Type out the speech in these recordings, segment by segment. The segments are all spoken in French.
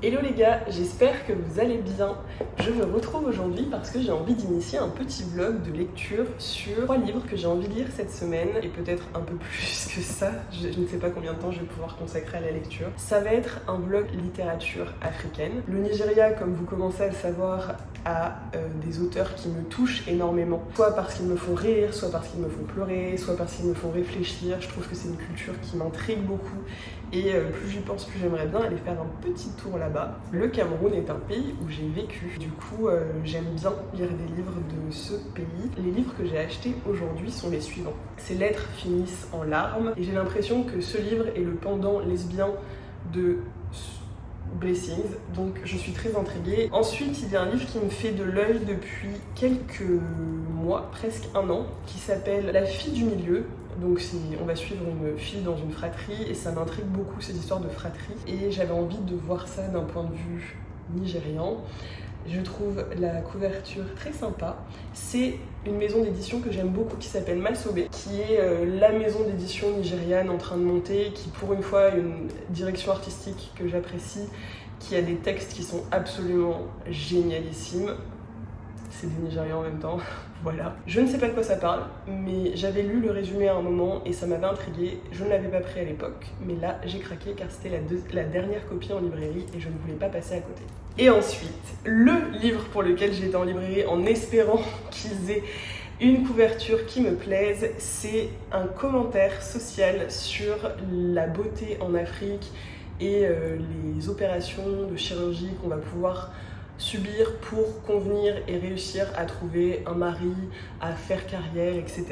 Hello les gars, j'espère que vous allez bien. Je me retrouve aujourd'hui parce que j'ai envie d'initier un petit vlog de lecture sur 3 livres que j'ai envie de lire cette semaine et peut-être un peu plus que ça. Je ne sais pas combien de temps je vais pouvoir consacrer à la lecture. Ça va être un vlog littérature africaine. Le Nigeria, comme vous commencez à le savoir, a des auteurs qui me touchent énormément. Soit parce qu'ils me font rire, soit parce qu'ils me font pleurer, soit parce qu'ils me font réfléchir. Je trouve que c'est une culture qui m'intrigue beaucoup. Et plus j'y pense, plus j'aimerais bien aller faire un petit tour là-bas. Le Cameroun est un pays où j'ai vécu. Du coup, j'aime bien lire des livres de ce pays. Les livres que j'ai achetés aujourd'hui sont les suivants. Ces lettres finissent en larmes. Et j'ai l'impression que ce livre est le pendant lesbien de Blessings, donc je suis très intriguée. Ensuite, il y a un livre qui me fait de l'œil depuis quelques mois, presque un an, qui s'appelle La fille du milieu. Donc on va suivre une fille dans une fratrie et ça m'intrigue beaucoup ces histoires de fratrie. Et j'avais envie de voir ça d'un point de vue nigérian. Je trouve la couverture très sympa. C'est une maison d'édition que j'aime beaucoup qui s'appelle Malsobé, qui est la maison d'édition nigériane en train de monter, qui pour une fois a une direction artistique que j'apprécie, qui a des textes qui sont absolument génialissimes. C'est des Nigérians en même temps, voilà. Je ne sais pas de quoi ça parle, mais j'avais lu le résumé à un moment et ça m'avait intriguée. Je ne l'avais pas pris à l'époque, mais là j'ai craqué car c'était la dernière copie en librairie et je ne voulais pas passer à côté. Et ensuite, le livre pour lequel j'étais en librairie en espérant qu'ils aient une couverture qui me plaise, c'est un commentaire social sur la beauté en Afrique et les opérations de chirurgie qu'on va pouvoir subir pour convenir et réussir à trouver un mari, à faire carrière, etc.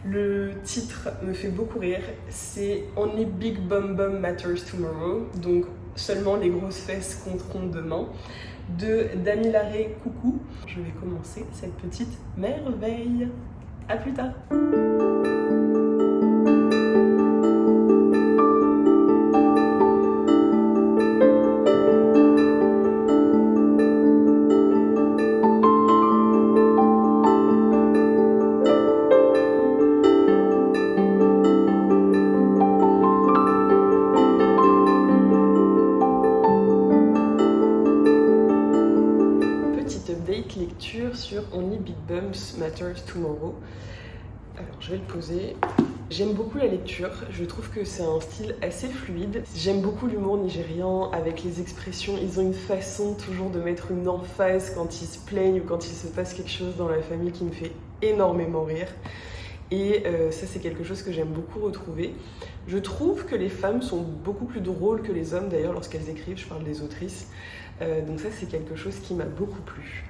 Le titre me fait beaucoup rire, c'est Only Big Bum Bum Matters Tomorrow, donc seulement les grosses fesses compteront demain, de Damilare Coucou. Je vais commencer cette petite merveille. À plus tard. Lecture sur Only Big Bumps Matters Tomorrow. Alors je vais le poser. J'aime beaucoup la lecture, je trouve que c'est un style assez fluide. J'aime beaucoup l'humour nigérian avec les expressions, ils ont une façon toujours de mettre une emphase quand ils se plaignent ou quand il se passe quelque chose dans la famille qui me fait énormément rire. Et ça c'est quelque chose que j'aime beaucoup retrouver. Je trouve que les femmes sont beaucoup plus drôles que les hommes d'ailleurs lorsqu'elles écrivent, je parle des autrices. Donc ça c'est quelque chose qui m'a beaucoup plu.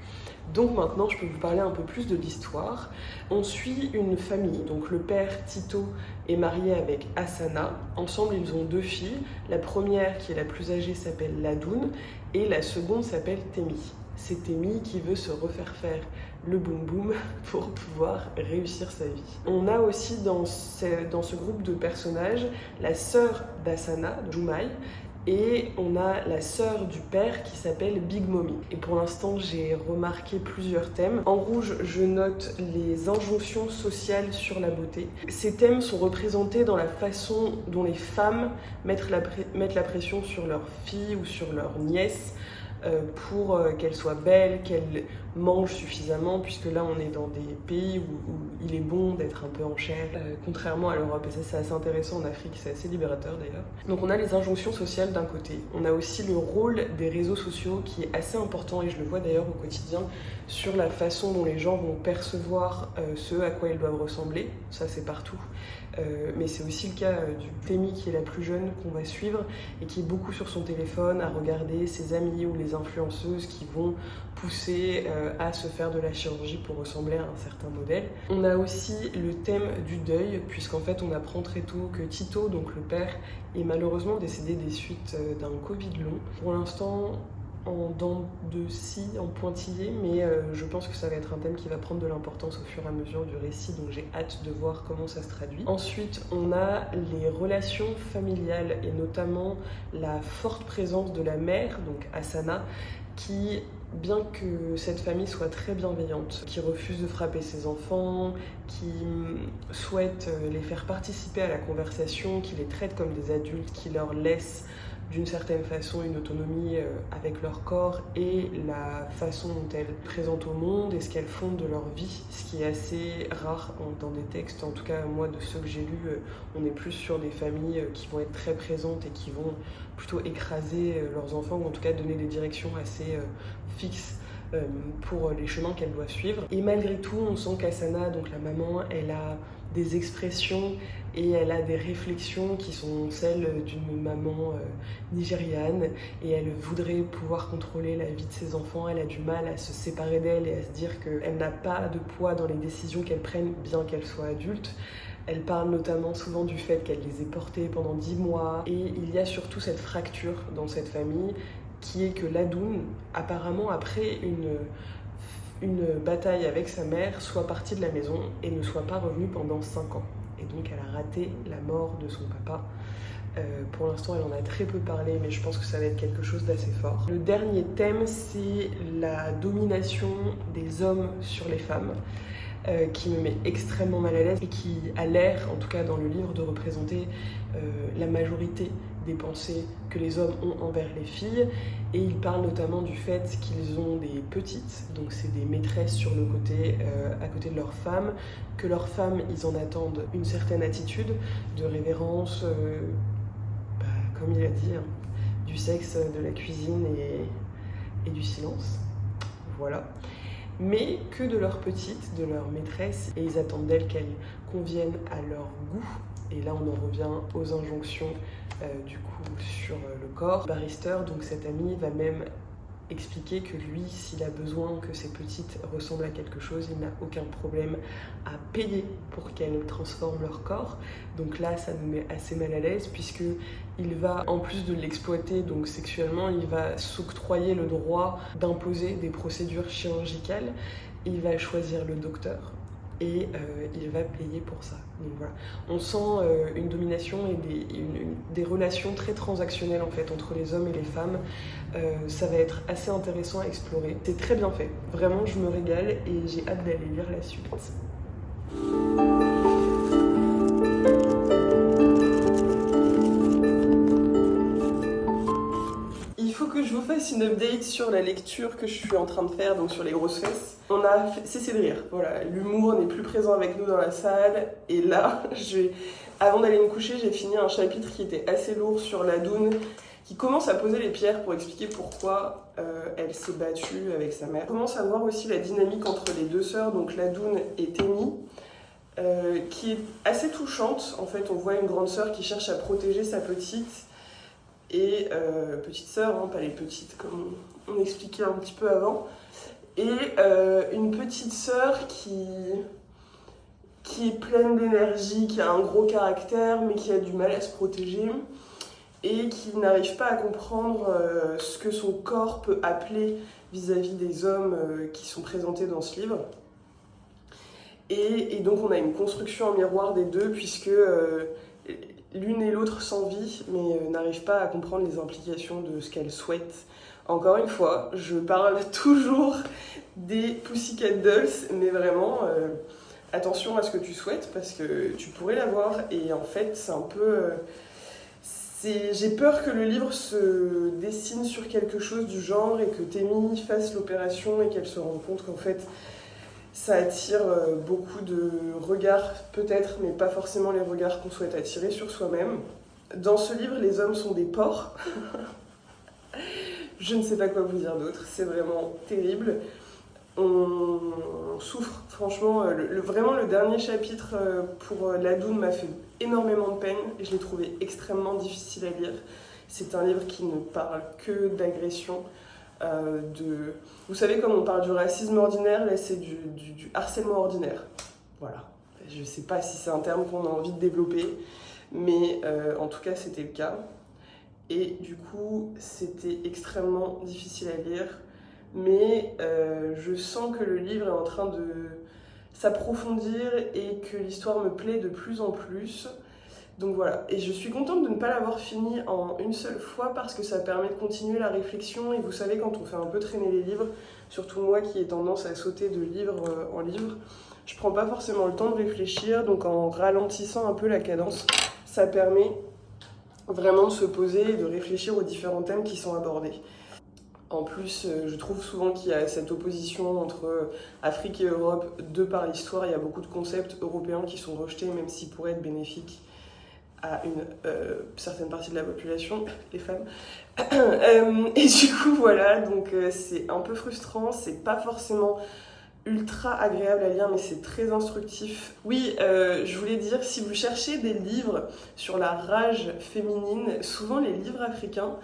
Donc maintenant, je peux vous parler un peu plus de l'histoire. On suit une famille, donc le père Tito est marié avec Hassana. Ensemble, ils ont 2 filles. La première, qui est la plus âgée, s'appelle Ladoun et la seconde s'appelle Temi. C'est Temi qui veut se refaire faire le boum boum pour pouvoir réussir sa vie. On a aussi dans ce groupe de personnages la sœur d'Hassana, Joumaï, et on a la sœur du père qui s'appelle Big Mommy. Et pour l'instant, j'ai remarqué plusieurs thèmes. En rouge, je note les injonctions sociales sur la beauté. Ces thèmes sont représentés dans la façon dont les femmes mettent la pression sur leurs filles ou sur leurs nièces pour qu'elles soient belles, qu'elles mangent suffisamment, puisque là on est dans des pays où il est bon d'être un peu en chair, contrairement à l'Europe, et ça c'est assez intéressant en Afrique, c'est assez libérateur d'ailleurs. Donc on a les injonctions sociales d'un côté, on a aussi le rôle des réseaux sociaux qui est assez important, et je le vois d'ailleurs au quotidien, sur la façon dont les gens vont percevoir ce à quoi ils doivent ressembler, ça c'est partout. Mais c'est aussi le cas du Temi qui est la plus jeune qu'on va suivre et qui est beaucoup sur son téléphone à regarder ses amis ou les influenceuses qui vont pousser à se faire de la chirurgie pour ressembler à un certain modèle. On a aussi le thème du deuil puisqu'en fait on apprend très tôt que Tito, donc le père, est malheureusement décédé des suites d'un Covid long. Pour l'instant, en dents de scie, en pointillé, mais je pense que ça va être un thème qui va prendre de l'importance au fur et à mesure du récit, donc j'ai hâte de voir comment ça se traduit. Ensuite, on a les relations familiales et notamment la forte présence de la mère, donc Hassana, qui, bien que cette famille soit très bienveillante, qui refuse de frapper ses enfants, qui souhaite les faire participer à la conversation, qui les traite comme des adultes, qui leur laisse d'une certaine façon une autonomie avec leur corps et la façon dont elles présentent au monde et ce qu'elles font de leur vie, ce qui est assez rare dans des textes. En tout cas, moi, de ceux que j'ai lus, on est plus sur des familles qui vont être très présentes et qui vont plutôt écraser leurs enfants, ou en tout cas donner des directions assez fixes pour les chemins qu'elle doit suivre. Et malgré tout, on sent qu'Asana, donc la maman, elle a des expressions et elle a des réflexions qui sont celles d'une maman nigériane, et elle voudrait pouvoir contrôler la vie de ses enfants. Elle a du mal à se séparer d'elle et à se dire qu'elle n'a pas de poids dans les décisions qu'elle prenne, bien qu'elle soit adulte. Elle parle notamment souvent du fait qu'elle les ait portés pendant 10 mois, et il y a surtout cette fracture dans cette famille qui est que Ladoun, apparemment après une bataille avec sa mère, soit partie de la maison et ne soit pas revenue pendant 5 ans. Et donc elle a raté la mort de son papa. Pour l'instant, elle en a très peu parlé, mais je pense que ça va être quelque chose d'assez fort. Le dernier thème, c'est la domination des hommes sur les femmes, qui me met extrêmement mal à l'aise et qui a l'air, en tout cas dans le livre, de représenter la majorité des pensées que les hommes ont envers les filles. Et il parle notamment du fait qu'ils ont des petites, donc c'est des maîtresses sur le côté, à côté de leurs femmes, que leurs femmes, ils en attendent une certaine attitude de révérence, comme il a dit, hein, du sexe, de la cuisine et du silence. Voilà. Mais que de leurs petites, de leurs maîtresses, et ils attendent d'elles qu'elles conviennent à leur goût. Et là, on en revient aux injonctions du coup sur le corps. Barrister, donc cet ami, va même expliquer que lui, s'il a besoin que ses petites ressemblent à quelque chose, il n'a aucun problème à payer pour qu'elles transforment leur corps. Donc là, ça nous met assez mal à l'aise, puisque il va, en plus de l'exploiter donc sexuellement, il va s'octroyer le droit d'imposer des procédures chirurgicales. Il va choisir le docteur et il va payer pour ça. Donc voilà, on sent une domination et des relations très transactionnelles en fait entre les hommes et les femmes. Ça va être assez intéressant à explorer. C'est très bien fait, vraiment je me régale et j'ai hâte d'aller lire la suite. Il faut que je vous fasse une update sur la lecture que je suis en train de faire, donc sur les grosses fesses. On a cessé de rire, voilà, l'humour n'est plus présent avec nous dans la salle, et là, avant d'aller me coucher, j'ai fini un chapitre qui était assez lourd sur Ladoun, qui commence à poser les pierres pour expliquer pourquoi elle s'est battue avec sa mère. On commence à voir aussi la dynamique entre les deux sœurs, donc Ladoun et Temi, qui est assez touchante. En fait, on voit une grande sœur qui cherche à protéger sa petite, et petite sœur, hein, pas les petites comme on expliquait un petit peu avant, et une petite sœur qui est pleine d'énergie, qui a un gros caractère mais qui a du mal à se protéger et qui n'arrive pas à comprendre ce que son corps peut appeler vis-à-vis des hommes qui sont présentés dans ce livre. Et donc on a une construction en miroir des deux, puisque l'une et l'autre s'envient, mais n'arrivent pas à comprendre les implications de ce qu'elles souhaitent. Encore une fois, je parle toujours des Pussycat Dolls, mais vraiment, attention à ce que tu souhaites, parce que tu pourrais l'avoir, et en fait, c'est un peu... j'ai peur que le livre se dessine sur quelque chose du genre, et que Temi fasse l'opération, et qu'elle se rende compte qu'en fait, ça attire beaucoup de regards, peut-être, mais pas forcément les regards qu'on souhaite attirer sur soi-même. Dans ce livre, les hommes sont des porcs. Je ne sais pas quoi vous dire d'autre, c'est vraiment terrible. On souffre, franchement. Vraiment, le dernier chapitre pour Ladoun m'a fait énormément de peine et je l'ai trouvé extrêmement difficile à lire. C'est un livre qui ne parle que d'agression. Vous savez, comme on parle du racisme ordinaire, là c'est du harcèlement ordinaire. Voilà. Je ne sais pas si c'est un terme qu'on a envie de développer, mais en tout cas c'était le cas. Et du coup, c'était extrêmement difficile à lire. Mais je sens que le livre est en train de s'approfondir et que l'histoire me plaît de plus en plus. Donc voilà, et je suis contente de ne pas l'avoir fini en une seule fois parce que ça permet de continuer la réflexion. Et vous savez, quand on fait un peu traîner les livres, surtout moi qui ai tendance à sauter de livre en livre, je prends pas forcément le temps de réfléchir. Donc en ralentissant un peu la cadence, ça permet vraiment de se poser et de réfléchir aux différents thèmes qui sont abordés. En plus, je trouve souvent qu'il y a cette opposition entre Afrique et Europe de par l'histoire. Il y a beaucoup de concepts européens qui sont rejetés, même s'ils pourraient être bénéfiques à une certaine partie de la population, les femmes. Et du coup, voilà, donc c'est un peu frustrant, c'est pas forcément ultra agréable à lire, mais c'est très instructif. Oui, je voulais dire, si vous cherchez des livres sur la rage féminine, souvent les livres africains,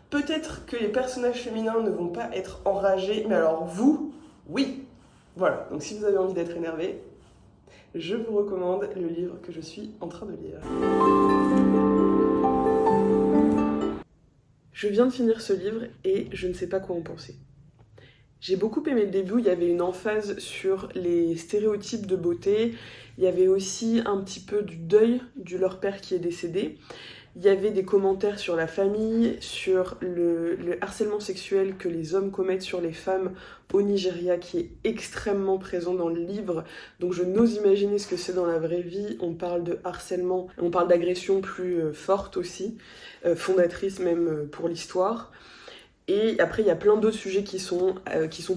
peut-être que les personnages féminins ne vont pas être enragés, mais alors vous, oui. Voilà, donc si vous avez envie d'être énervé, je vous recommande le livre que je suis en train de lire. Je viens de finir ce livre et je ne sais pas quoi en penser. J'ai beaucoup aimé le début, il y avait une emphase sur les stéréotypes de beauté, il y avait aussi un petit peu du deuil de leur père qui est décédé. Il y avait des commentaires sur la famille, sur le harcèlement sexuel que les hommes commettent sur les femmes au Nigeria, qui est extrêmement présent dans le livre. Donc je n'ose imaginer ce que c'est dans la vraie vie. On parle de harcèlement, on parle d'agression plus forte aussi, fondatrice même pour l'histoire. Et après, il y a plein d'autres sujets qui sont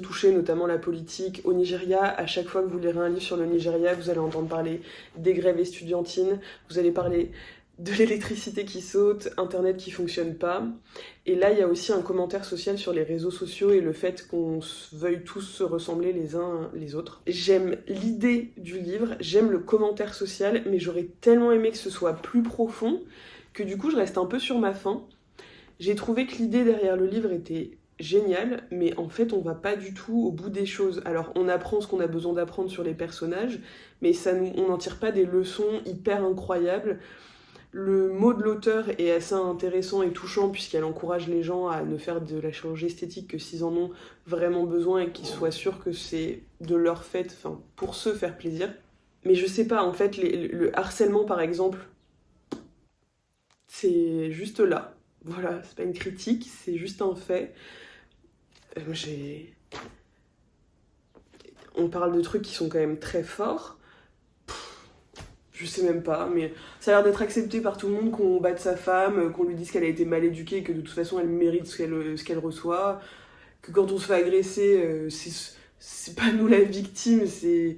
touchés, notamment la politique. Au Nigeria, à chaque fois que vous lirez un livre sur le Nigeria, vous allez entendre parler des grèves estudiantines, vous allez parler de l'électricité qui saute, Internet qui fonctionne pas. Et là, il y a aussi un commentaire social sur les réseaux sociaux et le fait qu'on veuille tous se ressembler les uns les autres. J'aime l'idée du livre, j'aime le commentaire social, mais j'aurais tellement aimé que ce soit plus profond que du coup, je reste un peu sur ma faim. J'ai trouvé que l'idée derrière le livre était géniale, mais en fait, on va pas du tout au bout des choses. Alors, on apprend ce qu'on a besoin d'apprendre sur les personnages, mais on n'en tire pas des leçons hyper incroyables. Le mot de l'auteur est assez intéressant et touchant puisqu'elle encourage les gens à ne faire de la chirurgie esthétique que s'ils en ont vraiment besoin et qu'ils soient sûrs que c'est de leur fait, enfin pour se faire plaisir. Mais je sais pas, en fait, le harcèlement par exemple, c'est juste là. Voilà, c'est pas une critique, c'est juste un fait. On parle de trucs qui sont quand même très forts. Je sais même pas, mais ça a l'air d'être accepté par tout le monde qu'on batte sa femme, qu'on lui dise qu'elle a été mal éduquée, que de toute façon elle mérite ce qu'elle reçoit, que quand on se fait agresser, c'est pas nous la victime, c'est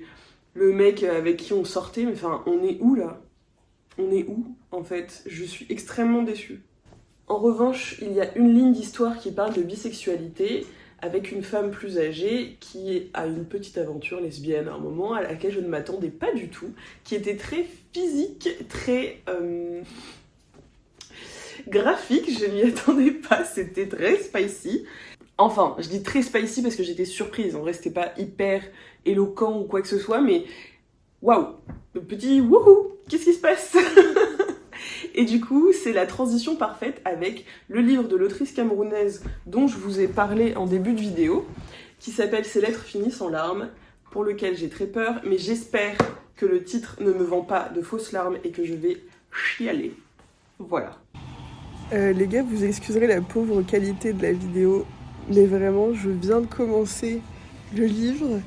le mec avec qui on sortait, mais enfin, on est où là ? On est où en fait ? Je suis extrêmement déçue. En revanche, il y a une ligne d'histoire qui parle de bisexualité, avec une femme plus âgée qui a une petite aventure lesbienne à un moment à laquelle je ne m'attendais pas du tout, qui était très physique, très graphique, je m'y attendais pas, c'était très spicy. Enfin, je dis très spicy parce que j'étais surprise, en vrai c'était pas hyper éloquent ou quoi que ce soit, mais waouh, le petit wouhou, qu'est-ce qui se passe ? Et du coup, c'est la transition parfaite avec le livre de l'autrice camerounaise dont je vous ai parlé en début de vidéo, qui s'appelle « Ces lettres finissent en larmes », pour lequel j'ai très peur, mais j'espère que le titre ne me vend pas de fausses larmes et que je vais chialer. Voilà. Les gars, vous excuserez la pauvre qualité de la vidéo, mais vraiment, je viens de commencer le livre,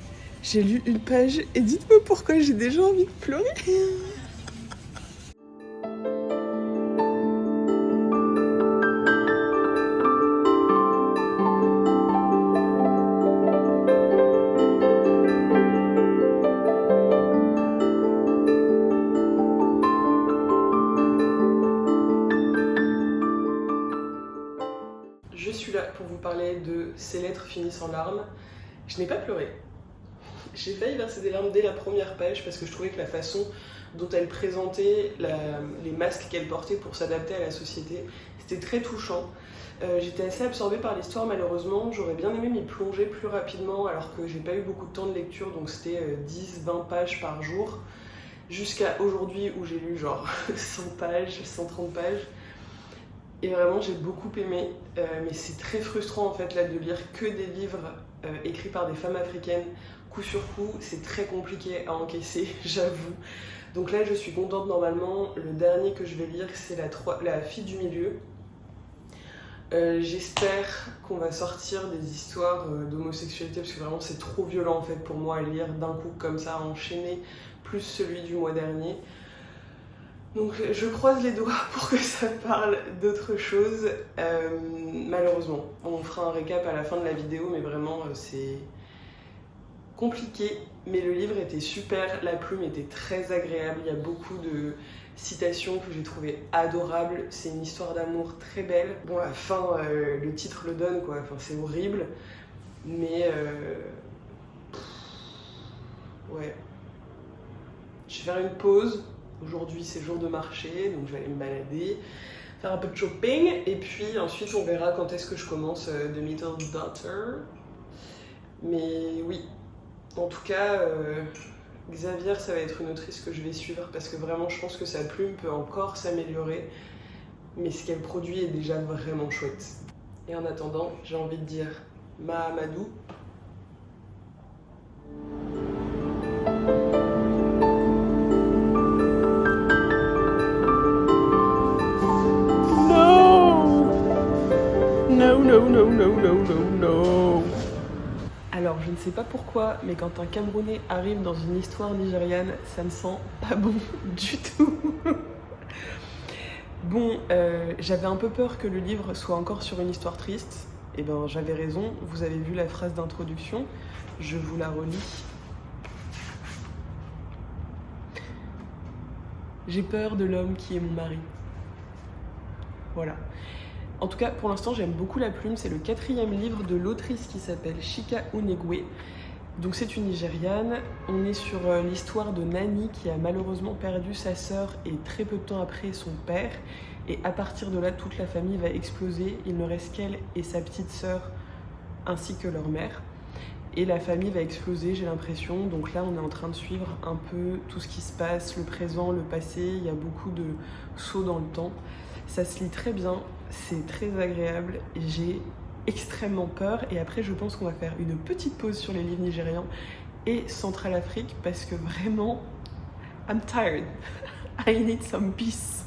j'ai lu une page, et dites-moi pourquoi j'ai déjà envie de pleurer. Pour vous parler de Ces lettres finissent en larmes. Je n'ai pas pleuré. J'ai failli verser des larmes dès la première page parce que je trouvais que la façon dont elle présentait les masques qu'elle portait pour s'adapter à la société, c'était très touchant. J'étais assez absorbée par l'histoire malheureusement, j'aurais bien aimé m'y plonger plus rapidement alors que j'ai pas eu beaucoup de temps de lecture, donc c'était 10-20 pages par jour, jusqu'à aujourd'hui où j'ai lu genre 100 pages, 130 pages. Et vraiment j'ai beaucoup aimé, mais c'est très frustrant en fait là de lire que des livres écrits par des femmes africaines, coup sur coup, c'est très compliqué à encaisser, j'avoue. Donc là je suis contente normalement, le dernier que je vais lire c'est la fille du milieu. J'espère qu'on va sortir des histoires d'homosexualité parce que vraiment c'est trop violent en fait pour moi à lire d'un coup comme ça, enchaîner, plus celui du mois dernier. Donc je croise les doigts pour que ça parle d'autre chose. Malheureusement, on fera un récap à la fin de la vidéo, mais vraiment c'est compliqué. Mais le livre était super, la plume était très agréable, il y a beaucoup de citations que j'ai trouvées adorables. C'est une histoire d'amour très belle. Bon, la fin, le titre le donne quoi, enfin, c'est horrible, mais ouais. Je vais faire une pause. Aujourd'hui c'est jour de marché, donc je vais aller me balader, faire un peu de shopping, et puis ensuite on verra quand est-ce que je commence The Middle Daughter. Mais oui, en tout cas, Xavier, ça va être une autrice que je vais suivre, parce que vraiment je pense que sa plume peut encore s'améliorer, mais ce qu'elle produit est déjà vraiment chouette. Et en attendant, j'ai envie de dire Mahamadou. No. Alors, je ne sais pas pourquoi, mais quand un Camerounais arrive dans une histoire nigériane, ça me sent pas bon du tout. Bon, j'avais un peu peur que le livre soit encore sur une histoire triste. Et ben, j'avais raison, vous avez vu la phrase d'introduction, je vous la relis. J'ai peur de l'homme qui est mon mari. Voilà. En tout cas, pour l'instant, j'aime beaucoup la plume. C'est le 4e livre de l'autrice qui s'appelle Chika Onegwe. Donc c'est une Nigériane. On est sur l'histoire de Nani qui a malheureusement perdu sa sœur et très peu de temps après son père. Et à partir de là, toute la famille va exploser. Il ne reste qu'elle et sa petite sœur ainsi que leur mère. Et la famille va exploser, j'ai l'impression. Donc là, on est en train de suivre un peu tout ce qui se passe, le présent, le passé. Il y a beaucoup de sauts dans le temps. Ça se lit très bien, c'est très agréable, j'ai extrêmement peur, et après je pense qu'on va faire une petite pause sur les livres nigérians et Centrafrique parce que vraiment, I'm tired, I need some peace.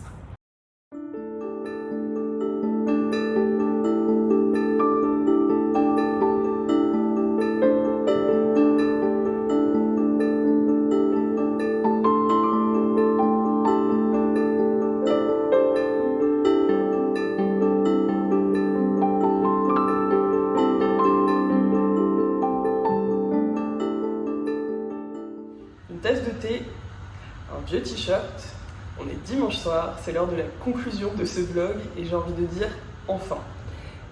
Une tasse de thé, un vieux t-shirt, on est dimanche soir, c'est l'heure de la conclusion de ce vlog et j'ai envie de dire enfin.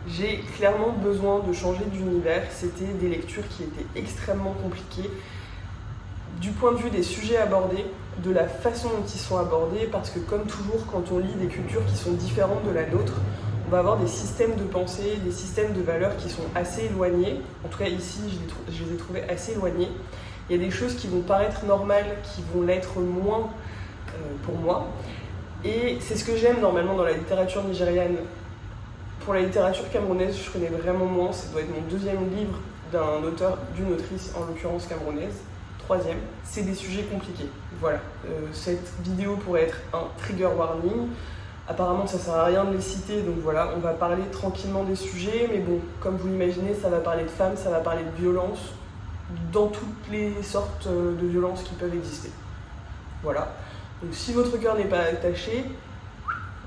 J'ai clairement besoin de changer d'univers, c'était des lectures qui étaient extrêmement compliquées du point de vue des sujets abordés, de la façon dont ils sont abordés, parce que comme toujours quand on lit des cultures qui sont différentes de la nôtre, on va avoir des systèmes de pensée, des systèmes de valeurs qui sont assez éloignés. En tout cas ici, je les ai trouvés assez éloignés. Il y a des choses qui vont paraître normales, qui vont l'être moins pour moi. Et c'est ce que j'aime normalement dans la littérature nigériane. Pour la littérature camerounaise, je connais vraiment moins. Ça doit être mon 2e livre d'un auteur, d'une autrice, en l'occurrence camerounaise. 3e. C'est des sujets compliqués. Voilà. Cette vidéo pourrait être un trigger warning. Apparemment, ça sert à rien de les citer, donc voilà, on va parler tranquillement des sujets. Mais bon, comme vous l'imaginez, ça va parler de femmes, ça va parler de violence, dans toutes les sortes de violences qui peuvent exister. Voilà. Donc si votre cœur n'est pas attaché,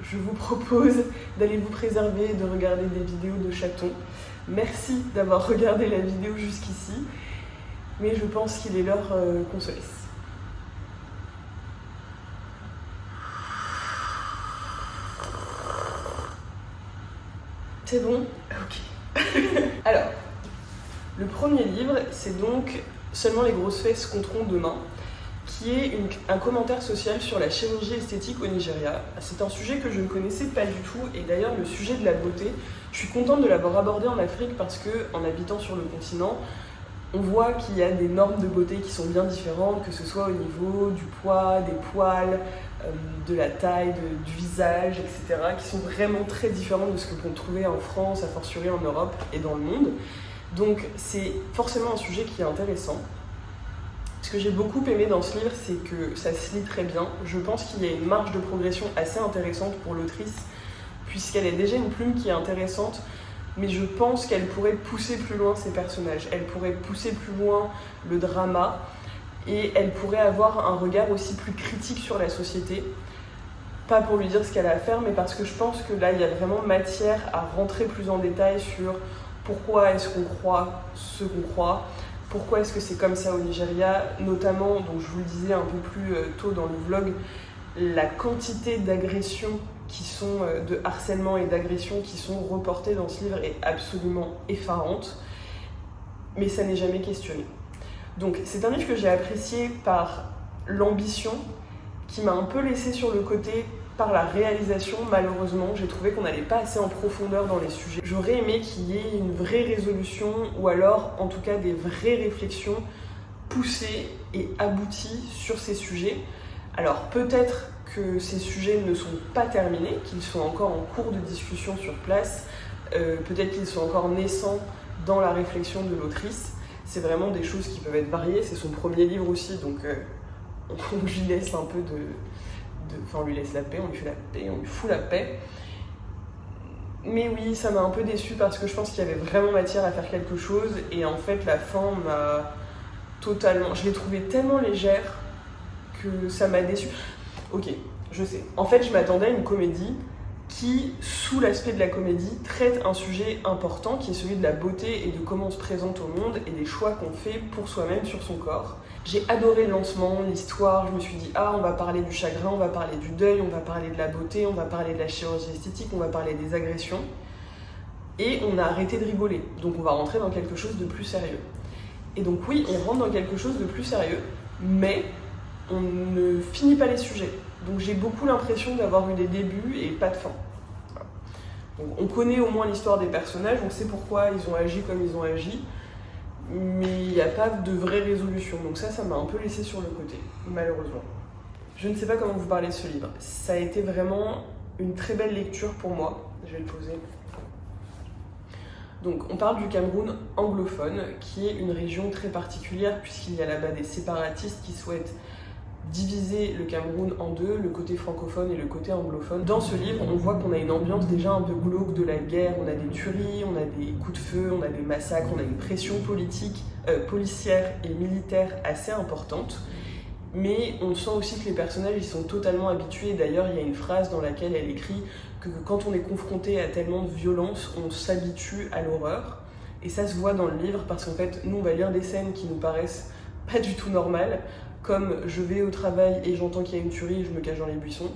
je vous propose d'aller vous préserver et de regarder des vidéos de chatons. Merci d'avoir regardé la vidéo jusqu'ici, mais je pense qu'il est l'heure qu'on se laisse. C'est bon? Ok. Alors, le premier livre, c'est donc Seulement les grosses fesses compteront demain, qui est un commentaire social sur la chirurgie esthétique au Nigeria. C'est un sujet que je ne connaissais pas du tout, et d'ailleurs le sujet de la beauté, je suis contente de l'avoir abordé en Afrique parce que, en habitant sur le continent, on voit qu'il y a des normes de beauté qui sont bien différentes, que ce soit au niveau du poids, des poils, de la taille, du visage, etc., qui sont vraiment très différentes de ce que l'on peut trouver en France, a fortiori en Europe et dans le monde. Donc c'est forcément un sujet qui est intéressant. Ce que j'ai beaucoup aimé dans ce livre, c'est que ça se lit très bien. Je pense qu'il y a une marge de progression assez intéressante pour l'autrice, puisqu'elle a déjà une plume qui est intéressante, mais je pense qu'elle pourrait pousser plus loin ses personnages. Elle pourrait pousser plus loin le drama, et elle pourrait avoir un regard aussi plus critique sur la société. Pas pour lui dire ce qu'elle a à faire, mais parce que je pense que là, il y a vraiment matière à rentrer plus en détail sur pourquoi est-ce qu'on croit ce qu'on croit, pourquoi est-ce que c'est comme ça au Nigeria, notamment, donc je vous le disais un peu plus tôt dans le vlog, la quantité d'agressions de harcèlement et d'agressions qui sont reportées dans ce livre est absolument effarante, mais ça n'est jamais questionné. Donc c'est un livre que j'ai apprécié par l'ambition, qui m'a un peu laissé sur le côté par la réalisation. Malheureusement, j'ai trouvé qu'on n'allait pas assez en profondeur dans les sujets. J'aurais aimé qu'il y ait une vraie résolution, ou alors en tout cas des vraies réflexions poussées et abouties sur ces sujets. Alors peut-être que ces sujets ne sont pas terminés, qu'ils sont encore en cours de discussion sur place, peut-être qu'ils sont encore naissants dans la réflexion de l'autrice. C'est vraiment des choses qui peuvent être variées, c'est son premier livre aussi, donc on lui laisse un peu enfin on lui laisse la paix, on lui fait la paix, on lui fout la paix. Mais oui, ça m'a un peu déçue parce que je pense qu'il y avait vraiment matière à faire quelque chose, et en fait la fin m'a totalement... Je l'ai trouvée tellement légère que ça m'a déçue. Ok, je sais. En fait, je m'attendais à une comédie qui, sous l'aspect de la comédie, traite un sujet important qui est celui de la beauté et de comment on se présente au monde et des choix qu'on fait pour soi-même sur son corps. J'ai adoré le lancement, l'histoire, je me suis dit on va parler du chagrin, on va parler du deuil, on va parler de la beauté, on va parler de la chirurgie esthétique, on va parler des agressions. Et on a arrêté de rigoler, donc on va rentrer dans quelque chose de plus sérieux. Et donc oui, on rentre dans quelque chose de plus sérieux, mais on ne finit pas les sujets. Donc j'ai beaucoup l'impression d'avoir eu des débuts et pas de fin. Voilà. Donc on connaît au moins l'histoire des personnages, on sait pourquoi ils ont agi comme ils ont agi, mais il n'y a pas de vraie résolution. Donc ça m'a un peu laissé sur le côté, malheureusement. Je ne sais pas comment vous parler de ce livre. Ça a été vraiment une très belle lecture pour moi. Je vais le poser. Donc on parle du Cameroun anglophone, qui est une région très particulière puisqu'il y a là-bas des séparatistes qui souhaitent diviser le Cameroun en deux, le côté francophone et le côté anglophone. Dans ce livre, on voit qu'on a une ambiance déjà un peu glauque de la guerre, on a des tueries, on a des coups de feu, on a des massacres, on a une pression policière et militaire assez importante. Mais on sent aussi que les personnages ils sont totalement habitués. D'ailleurs, il y a une phrase dans laquelle elle écrit que quand on est confronté à tellement de violence, on s'habitue à l'horreur. Et ça se voit dans le livre parce qu'en fait, nous on va lire des scènes qui nous paraissent pas du tout normales, comme je vais au travail et j'entends qu'il y a une tuerie et je me cache dans les buissons.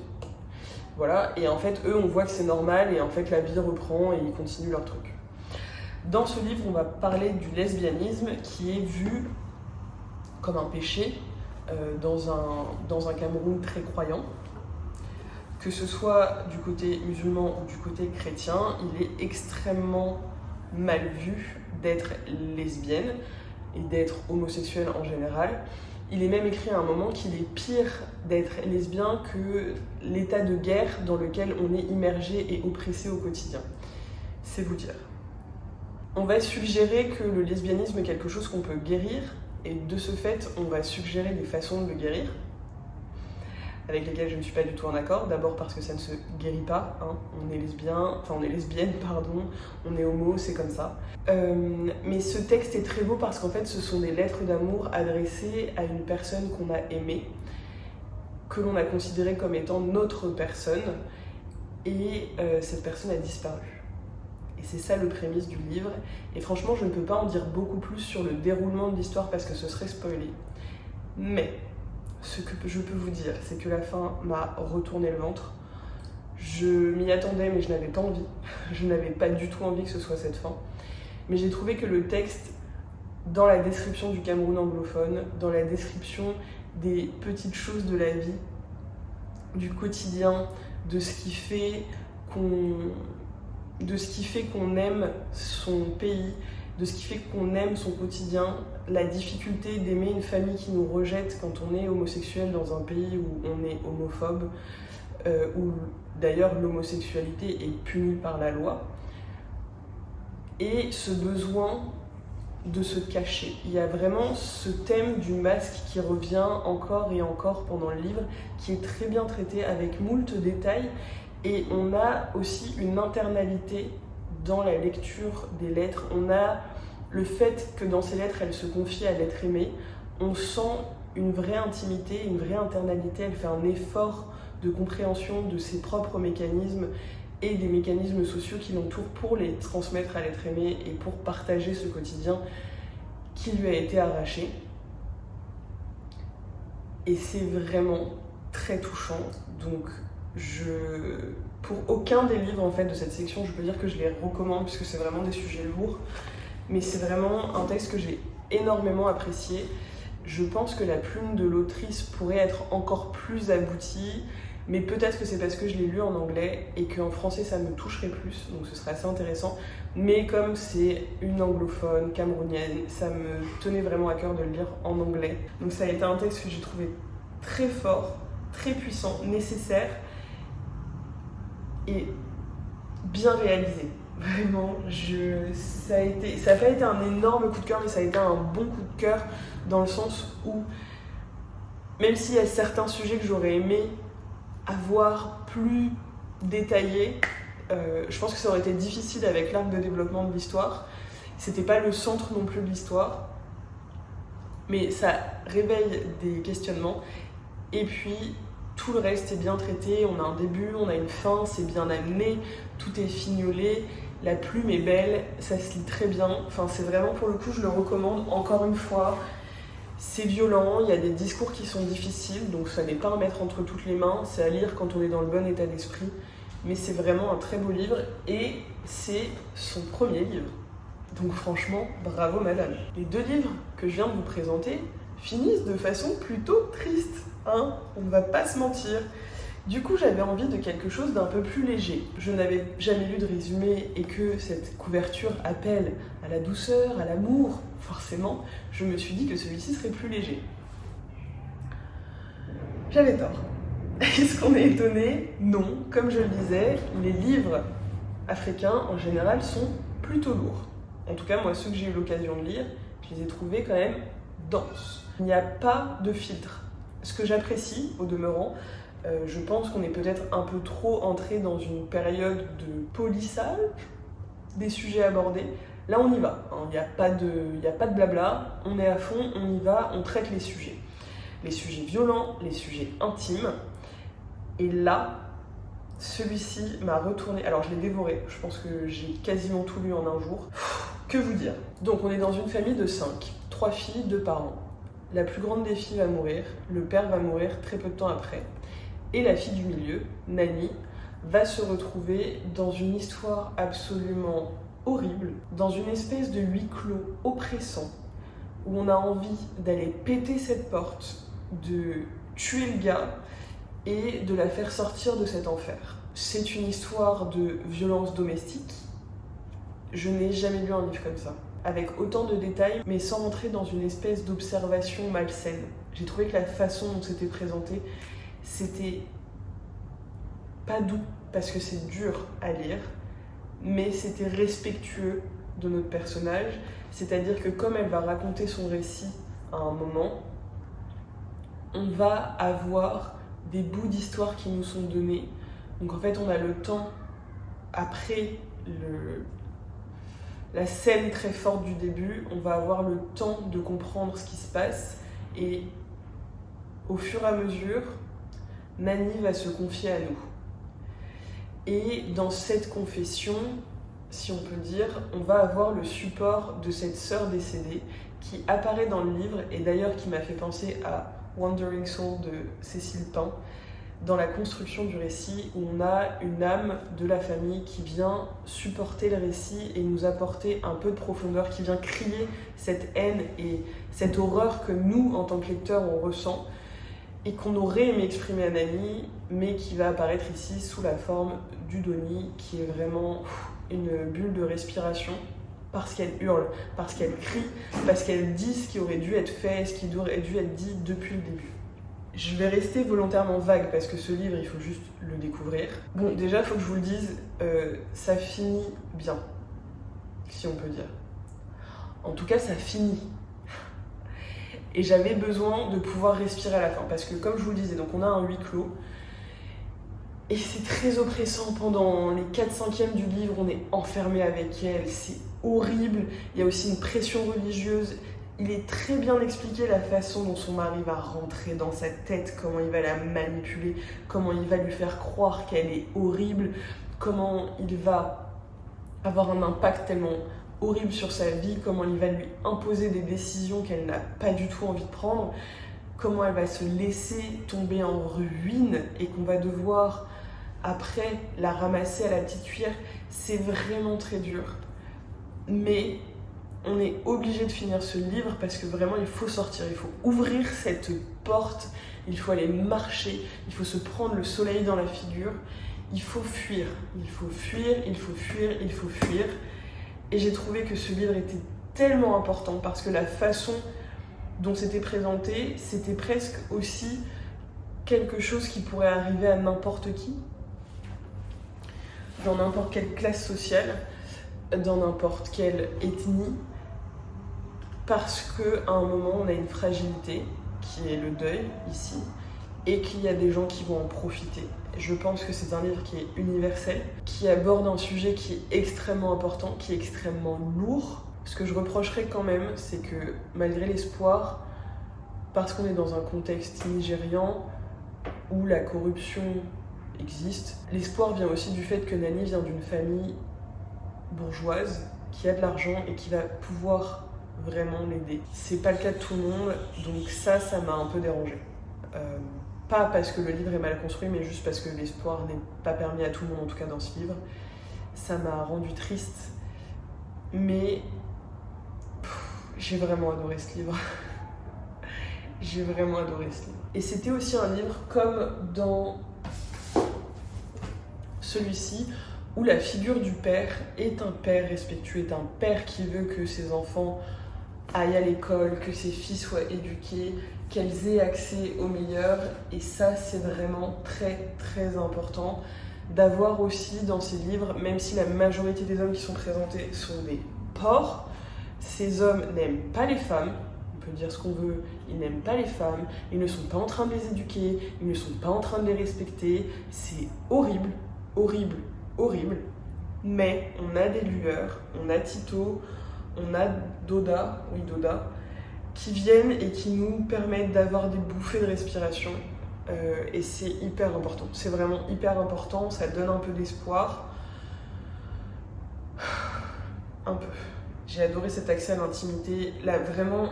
Voilà, et en fait, eux, on voit que c'est normal et en fait, la vie reprend et ils continuent leur truc. Dans ce livre, on va parler du lesbianisme qui est vu comme un péché dans un Cameroun très croyant. Que ce soit du côté musulman ou du côté chrétien, il est extrêmement mal vu d'être lesbienne et d'être homosexuelle en général. Il est même écrit à un moment qu'il est pire d'être lesbien que l'état de guerre dans lequel on est immergé et oppressé au quotidien. C'est vous dire. On va suggérer que le lesbianisme est quelque chose qu'on peut guérir, et de ce fait, on va suggérer des façons de le guérir, avec lesquelles je ne suis pas du tout en accord. D'abord parce que ça ne se guérit pas, hein. On est lesbienne, on est homo, c'est comme ça. Mais ce texte est très beau parce qu'en fait ce sont des lettres d'amour adressées à une personne qu'on a aimée, que l'on a considérée comme étant notre personne, et cette personne a disparu. Et c'est ça le prémisse du livre, et franchement je ne peux pas en dire beaucoup plus sur le déroulement de l'histoire parce que ce serait spoilé. Mais ce que je peux vous dire, c'est que la fin m'a retourné le ventre. Je m'y attendais, mais je n'avais pas envie. Je n'avais pas du tout envie que ce soit cette fin. Mais j'ai trouvé que le texte, dans la description du Cameroun anglophone, dans la description des petites choses de la vie, du quotidien, de ce qui fait qu'on aime son pays, de ce qui fait qu'on aime son quotidien, la difficulté d'aimer une famille qui nous rejette quand on est homosexuel dans un pays où on est homophobe, où d'ailleurs l'homosexualité est punie par la loi, et ce besoin de se cacher. Il y a vraiment ce thème du masque qui revient encore et encore pendant le livre, qui est très bien traité avec moult détails, et on a aussi une internalité dans la lecture des lettres. On a le fait que dans ces lettres, elle se confie à l'être aimé. On sent une vraie intimité, une vraie internalité. Elle fait un effort de compréhension de ses propres mécanismes et des mécanismes sociaux qui l'entourent pour les transmettre à l'être aimé et pour partager ce quotidien qui lui a été arraché. Et c'est vraiment très touchant. Donc pour aucun des livres en fait, de cette section, je peux dire que je les recommande puisque c'est vraiment des sujets lourds. Mais c'est vraiment un texte que j'ai énormément apprécié. Je pense que la plume de l'autrice pourrait être encore plus aboutie, mais peut-être que c'est parce que je l'ai lu en anglais et qu'en français ça me toucherait plus, donc ce serait assez intéressant. Mais comme c'est une anglophone camerounienne, ça me tenait vraiment à cœur de le lire en anglais. Donc ça a été un texte que j'ai trouvé très fort, très puissant, nécessaire et bien réalisé. Vraiment, ça n'a pas été un énorme coup de cœur, mais ça a été un bon coup de cœur dans le sens où, même s'il y a certains sujets que j'aurais aimé avoir plus détaillés, je pense que ça aurait été difficile avec l'arc de développement de l'histoire. C'était pas le centre non plus de l'histoire, mais ça réveille des questionnements. Et puis, tout le reste est bien traité, on a un début, on a une fin, c'est bien amené, tout est fignolé, la plume est belle, ça se lit très bien. Enfin, c'est vraiment, pour le coup, je le recommande encore une fois. C'est violent, il y a des discours qui sont difficiles, donc ça n'est pas à mettre entre toutes les mains, c'est à lire quand on est dans le bon état d'esprit. Mais c'est vraiment un très beau livre et c'est son premier livre. Donc franchement, bravo madame. Les 2 livres que je viens de vous présenter finissent de façon plutôt triste, hein, on ne va pas se mentir. Du coup, j'avais envie de quelque chose d'un peu plus léger. Je n'avais jamais lu de résumé et que cette couverture appelle à la douceur, à l'amour, forcément, je me suis dit que celui-ci serait plus léger. J'avais tort. Est-ce qu'on est étonné? Non. Comme je le disais, les livres africains, en général, sont plutôt lourds. En tout cas, moi, ceux que j'ai eu l'occasion de lire, je les ai trouvés quand même denses. Il n'y a pas de filtre. Ce que j'apprécie, au demeurant, je pense qu'on est peut-être un peu trop entré dans une période de polissage des sujets abordés. Là, on y va. Il n'y a pas de blabla. On est à fond, on y va, on traite les sujets. Les sujets violents, les sujets intimes. Et là, celui-ci m'a retourné. Alors, je l'ai dévoré. Je pense que j'ai quasiment tout lu en un jour. Que vous dire? Donc, on est dans une famille de 5. 3 filles, 2 parents. La plus grande des filles va mourir. Le père va mourir très peu de temps après. Et la fille du milieu, Nani, va se retrouver dans une histoire absolument horrible, dans une espèce de huis clos oppressant, où on a envie d'aller péter cette porte, de tuer le gars et de la faire sortir de cet enfer. C'est une histoire de violence domestique. Je n'ai jamais lu un livre comme ça, avec autant de détails, mais sans rentrer dans une espèce d'observation malsaine. J'ai trouvé que la façon dont c'était présenté, c'était pas doux, parce que c'est dur à lire, mais c'était respectueux de notre personnage, c'est-à-dire que comme elle va raconter son récit à un moment, on va avoir des bouts d'histoire qui nous sont donnés. Donc en fait, on a le temps, après la scène très forte du début, on va avoir le temps de comprendre ce qui se passe, et au fur et à mesure, Nani va se confier à nous. Et dans cette confession, si on peut dire, on va avoir le support de cette sœur décédée qui apparaît dans le livre et d'ailleurs qui m'a fait penser à Wandering Soul de Cécile Pin, dans la construction du récit où on a une âme de la famille qui vient supporter le récit et nous apporter un peu de profondeur, qui vient crier cette haine et cette horreur que nous, en tant que lecteurs, on ressent et qu'on aurait aimé exprimer à Nani, mais qui va apparaître ici sous la forme d'Udoni, qui est vraiment une bulle de respiration, parce qu'elle hurle, parce qu'elle crie, parce qu'elle dit ce qui aurait dû être fait, ce qui aurait dû être dit depuis le début. Je vais rester volontairement vague, parce que ce livre, il faut juste le découvrir. Bon, déjà, il faut que je vous le dise, ça finit bien, si on peut dire. En tout cas, ça finit. Et j'avais besoin de pouvoir respirer à la fin, parce que comme je vous le disais, donc on a un huis clos, et c'est très oppressant pendant les 4/5 du livre, on est enfermé avec elle, c'est horrible, il y a aussi une pression religieuse, Il est très bien expliqué la façon dont son mari va rentrer dans sa tête, comment il va la manipuler, comment il va lui faire croire qu'elle est horrible, comment il va avoir un impact tellement horrible sur sa vie, comment il va lui imposer des décisions qu'elle n'a pas du tout envie de prendre, comment elle va se laisser tomber en ruine et qu'on va devoir après la ramasser à la petite cuillère. C'est vraiment très dur. Mais on est obligé de finir ce livre parce que vraiment il faut sortir, il faut ouvrir cette porte, il faut aller marcher, il faut se prendre le soleil dans la figure, il faut fuir, il faut fuir, il faut fuir, il faut fuir. Et j'ai trouvé que ce livre était tellement important parce que la façon dont c'était présenté, c'était presque aussi quelque chose qui pourrait arriver à n'importe qui, dans n'importe quelle classe sociale, dans n'importe quelle ethnie, parce qu'à un moment on a une fragilité qui est le deuil ici et qu'il y a des gens qui vont en profiter. Je pense que c'est un livre qui est universel, qui aborde un sujet qui est extrêmement important, qui est extrêmement lourd. Ce que je reprocherais quand même, c'est que malgré l'espoir, parce qu'on est dans un contexte nigérian où la corruption existe, l'espoir vient aussi du fait que Nani vient d'une famille bourgeoise qui a de l'argent et qui va pouvoir vraiment l'aider. C'est pas le cas de tout le monde, donc ça m'a un peu dérangée. Pas parce que le livre est mal construit, mais juste parce que l'espoir n'est pas permis à tout le monde, en tout cas dans ce livre. Ça m'a rendu triste, mais j'ai vraiment adoré ce livre. J'ai vraiment adoré ce livre. Et c'était aussi un livre comme dans celui-ci, où la figure du père est un père respectueux, est un père qui veut que ses enfants aillent à l'école, que ses filles soient éduquées, qu'elles aient accès au meilleur. Et ça, c'est vraiment très très important d'avoir aussi dans ces livres, même si la majorité des hommes qui sont présentés sont des porcs, ces hommes n'aiment pas les femmes. On peut dire ce qu'on veut, ils n'aiment pas les femmes, ils ne sont pas en train de les éduquer, ils ne sont pas en train de les respecter. C'est horrible, horrible, horrible. Mais on a des lueurs, on a Tito, on a Doda, qui viennent et qui nous permettent d'avoir des bouffées de respiration. Et c'est hyper important, c'est vraiment hyper important, ça donne un peu d'espoir. Un peu. J'ai adoré cet accès à l'intimité. Là, vraiment,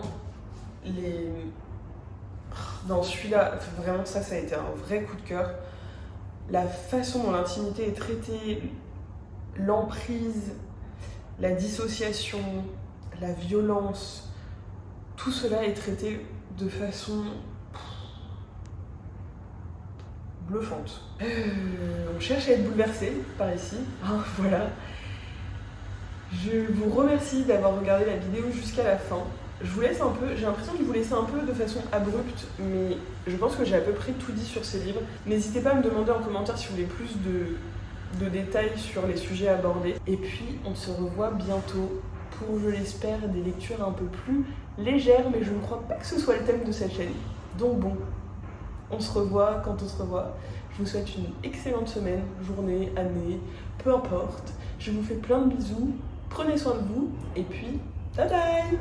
dans celui-là, vraiment ça a été un vrai coup de cœur. La façon dont l'intimité est traitée, l'emprise, la dissociation, la violence, tout cela est traité de façon bluffante. On cherche à être bouleversé par ici. Voilà. Je vous remercie d'avoir regardé la vidéo jusqu'à la fin. Je vous laisse un peu, j'ai l'impression que je vous laisse un peu de façon abrupte, mais je pense que j'ai à peu près tout dit sur ces livres. N'hésitez pas à me demander en commentaire si vous voulez plus de détails sur les sujets abordés. Et puis, on se revoit bientôt pour, je l'espère, des lectures un peu plus légères, mais je ne crois pas que ce soit le thème de cette chaîne. Donc bon, on se revoit quand on se revoit. Je vous souhaite une excellente semaine, journée, année, peu importe. Je vous fais plein de bisous, prenez soin de vous, et puis, bye bye!